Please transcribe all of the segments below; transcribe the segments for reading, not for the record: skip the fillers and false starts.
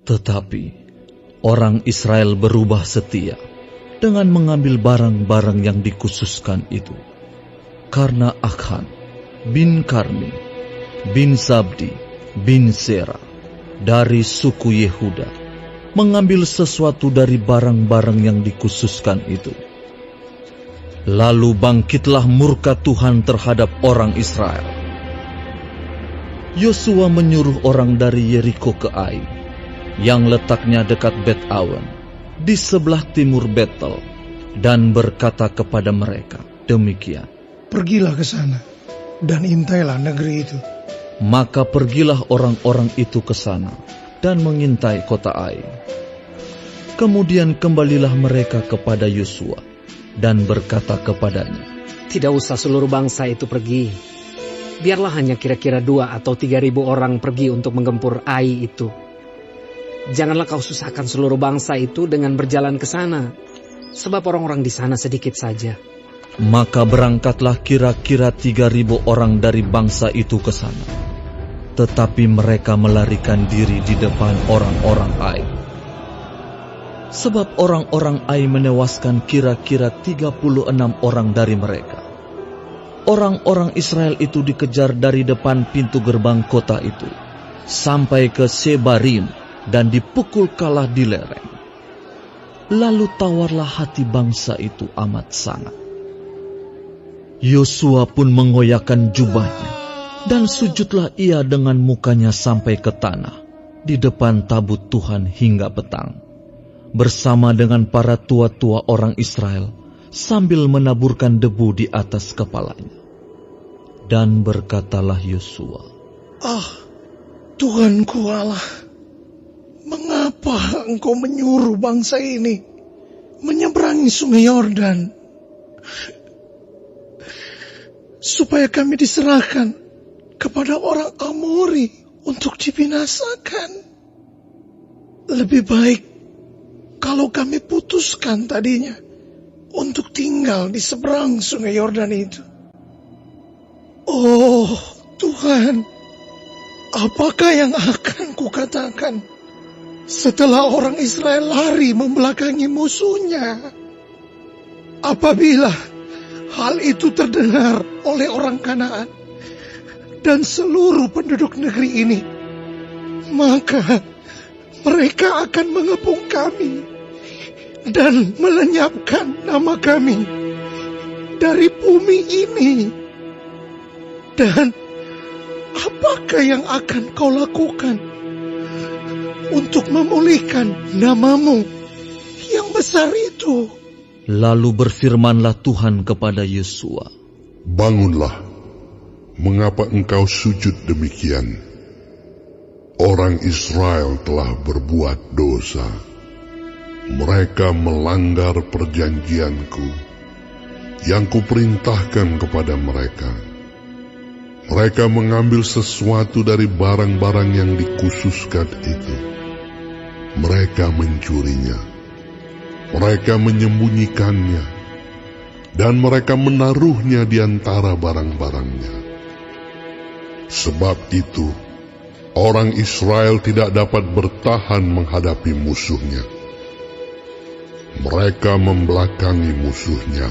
Tetapi orang Israel berubah setia dengan mengambil barang-barang yang dikhususkan itu, karena Akhan bin Karmi bin Zabdi bin Zera dari suku Yehuda mengambil sesuatu dari barang-barang yang dikhususkan itu. Lalu bangkitlah murka Tuhan terhadap orang Israel. Yosua menyuruh orang dari Yeriko ke Ai, yang letaknya dekat Bet-awen, di sebelah timur Betel, dan berkata kepada mereka demikian, "Pergilah ke sana, dan intailah negeri itu." Maka pergilah orang-orang itu ke sana, dan mengintai kota Ai. Kemudian kembalilah mereka kepada Yosua, dan berkata kepadanya, "Tidak usah seluruh bangsa itu pergi. Biarlah hanya kira-kira 2 atau 3.000 orang pergi untuk menggempur Ai itu. Janganlah kau susahkan seluruh bangsa itu dengan berjalan ke sana, sebab orang-orang di sana sedikit saja." Maka berangkatlah kira-kira 3.000 orang dari bangsa itu ke sana. Tetapi mereka melarikan diri di depan orang-orang Ai. Sebab orang-orang Ai menewaskan kira-kira 36 orang dari mereka. Orang-orang Israel itu dikejar dari depan pintu gerbang kota itu, sampai ke Sebarim, dan dipukul kalah di lereng. Lalu tawarlah hati bangsa itu amat sangat. Yosua pun mengoyakkan jubahnya, dan sujudlah ia dengan mukanya sampai ke tanah, di depan tabut Tuhan hingga petang, bersama dengan para tua-tua orang Israel, sambil menaburkan debu di atas kepalanya. Dan berkatalah Yosua, "Ah, Tuhanku Allah, mengapa engkau menyuruh bangsa ini menyeberangi sungai Yordan, supaya kami diserahkan kepada orang Amori untuk dibinasakan? Lebih baik kalau kami putuskan tadinya untuk tinggal di seberang sungai Yordan itu. Oh Tuhan, apakah yang akan kukatakan setelah orang Israel lari membelakangi musuhnya? Apabila hal itu terdengar oleh orang Kanaan dan seluruh penduduk negeri ini, maka mereka akan mengepung kami dan melenyapkan nama kami dari bumi ini. Dan apakah yang akan kau lakukan untuk memulihkan namamu yang besar itu?" Lalu berfirmanlah Tuhan kepada Yosua, "Bangunlah, mengapa engkau sujud demikian? Orang Israel telah berbuat dosa. Mereka melanggar perjanjianku yang kuperintahkan kepada mereka. Mereka mengambil sesuatu dari barang-barang yang dikhususkan itu. Mereka mencurinya. Mereka menyembunyikannya. Dan mereka menaruhnya di antara barang-barangnya. Sebab itu, orang Israel tidak dapat bertahan menghadapi musuhnya. Mereka membelakangi musuhnya,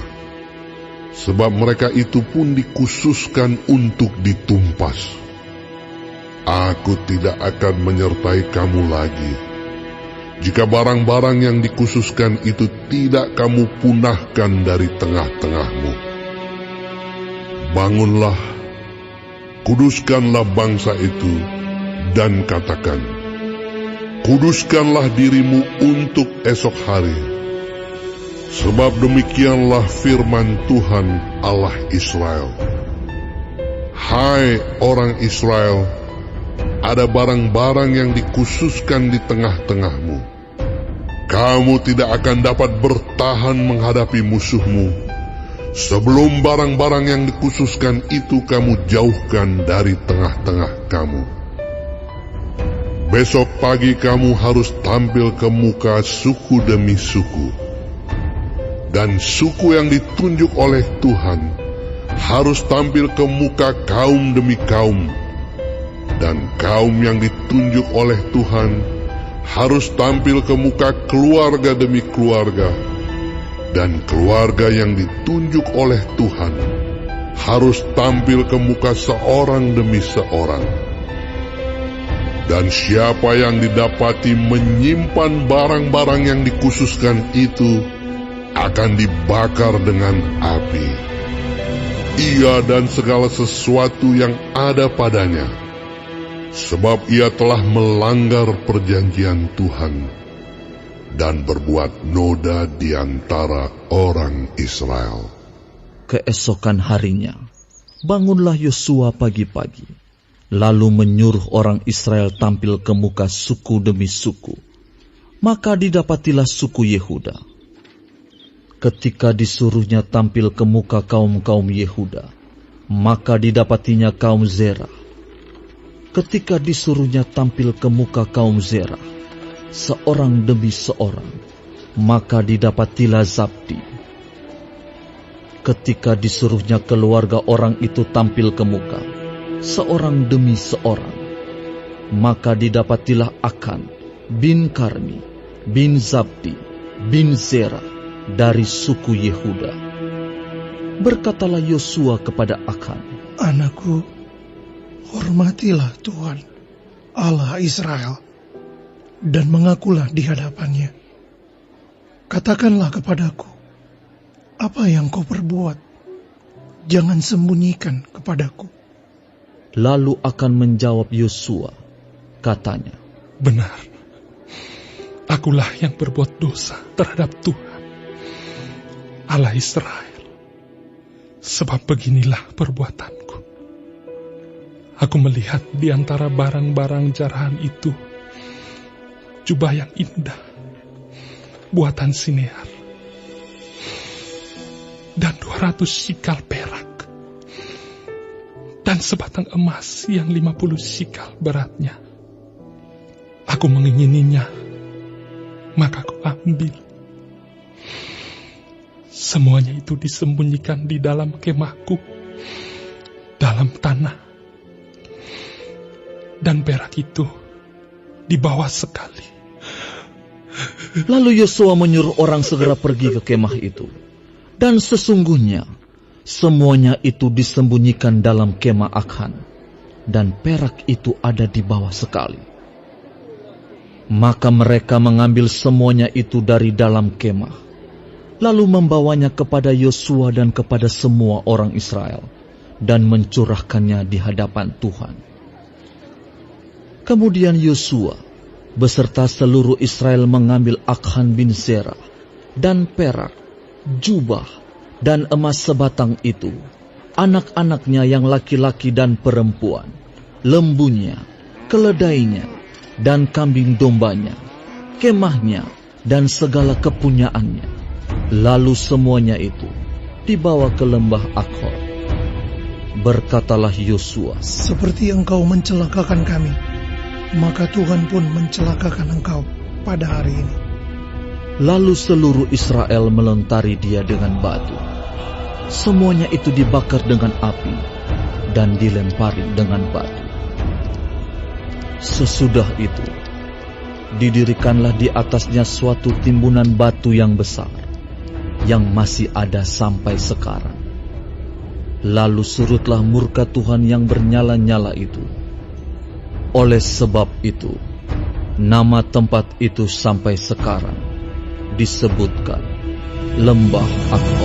sebab mereka itu pun dikhususkan untuk ditumpas. Aku tidak akan menyertai kamu lagi, jika barang-barang yang dikhususkan itu tidak kamu punahkan dari tengah-tengahmu. Bangunlah, kuduskanlah bangsa itu, dan katakan, kuduskanlah dirimu untuk esok hari. Sebab demikianlah firman Tuhan Allah Israel. Hai orang Israel, ada barang-barang yang dikhususkan di tengah-tengahmu. Kamu tidak akan dapat bertahan menghadapi musuhmu sebelum barang-barang yang dikhususkan itu kamu jauhkan dari tengah-tengah kamu. Besok pagi kamu harus tampil ke muka suku demi suku. Dan suku yang ditunjuk oleh Tuhan harus tampil ke muka kaum demi kaum. Dan kaum yang ditunjuk oleh Tuhan harus tampil ke muka keluarga demi keluarga, dan keluarga yang ditunjuk oleh Tuhan harus tampil ke muka seorang demi seorang. Dan siapa yang didapati menyimpan barang-barang yang dikhususkan itu akan dibakar dengan api. Ia dan segala sesuatu yang ada padanya, sebab ia telah melanggar perjanjian Tuhan dan berbuat noda di antara orang Israel. Keesokan harinya, bangunlah Yosua pagi-pagi, lalu menyuruh orang Israel tampil ke muka suku demi suku. Maka didapatilah suku Yehuda. Ketika disuruhnya tampil ke muka kaum-kaum Yehuda, maka didapatinya kaum Zerah. Ketika disuruhnya tampil ke muka kaum Zerah, seorang demi seorang, maka didapatilah Zabdi. Ketika disuruhnya keluarga orang itu tampil ke muka, seorang demi seorang, maka didapatilah Akan bin Karmi bin Zabdi bin Zerah dari suku Yehuda. Berkatalah Yosua kepada Akan, Anakku, hormatilah Tuhan, Allah Israel, dan mengakulah di hadapannya. Katakanlah kepadaku, apa yang kau perbuat, jangan sembunyikan kepadaku. Lalu Akan menjawab Yosua, katanya, Benar, akulah yang berbuat dosa terhadap Tuhan, Allah Israel. Sebab beginilah perbuatanku. Aku melihat di antara barang-barang jarahan itu jubah yang indah, buatan Sinear, dan 200 sikal perak, dan sebatang emas yang 50 sikal beratnya. Aku mengingininya, maka aku ambil. Semuanya itu disembunyikan di dalam kemahku, dalam tanah. Dan perak itu dibawa sekali. Lalu Yosua menyuruh orang segera pergi ke kemah itu. Dan sesungguhnya, semuanya itu disembunyikan dalam kemah Akan, dan perak itu ada di bawah sekali. Maka mereka mengambil semuanya itu dari dalam kemah, lalu membawanya kepada Yosua dan kepada semua orang Israel, dan mencurahkannya di hadapan Tuhan. Kemudian Yosua beserta seluruh Israel mengambil Akan bin Zerah, dan perak, jubah, dan emas sebatang itu, anak-anaknya yang laki-laki dan perempuan, lembunya, keledainya, dan kambing dombanya, kemahnya, dan segala kepunyaannya. Lalu semuanya itu dibawa ke lembah Akhor. Berkatalah Yosua, Seperti engkau mencelakakan kami, maka Tuhan pun mencelakakan engkau pada hari ini. Lalu seluruh Israel melentari dia dengan batu. Semuanya itu dibakar dengan api dan dilempari dengan batu. Sesudah itu, didirikanlah di atasnya suatu timbunan batu yang besar, yang masih ada sampai sekarang. Lalu surutlah murka Tuhan yang bernyala-nyala itu. Oleh sebab itu, nama tempat itu sampai sekarang disebutkan Lembah Akhor.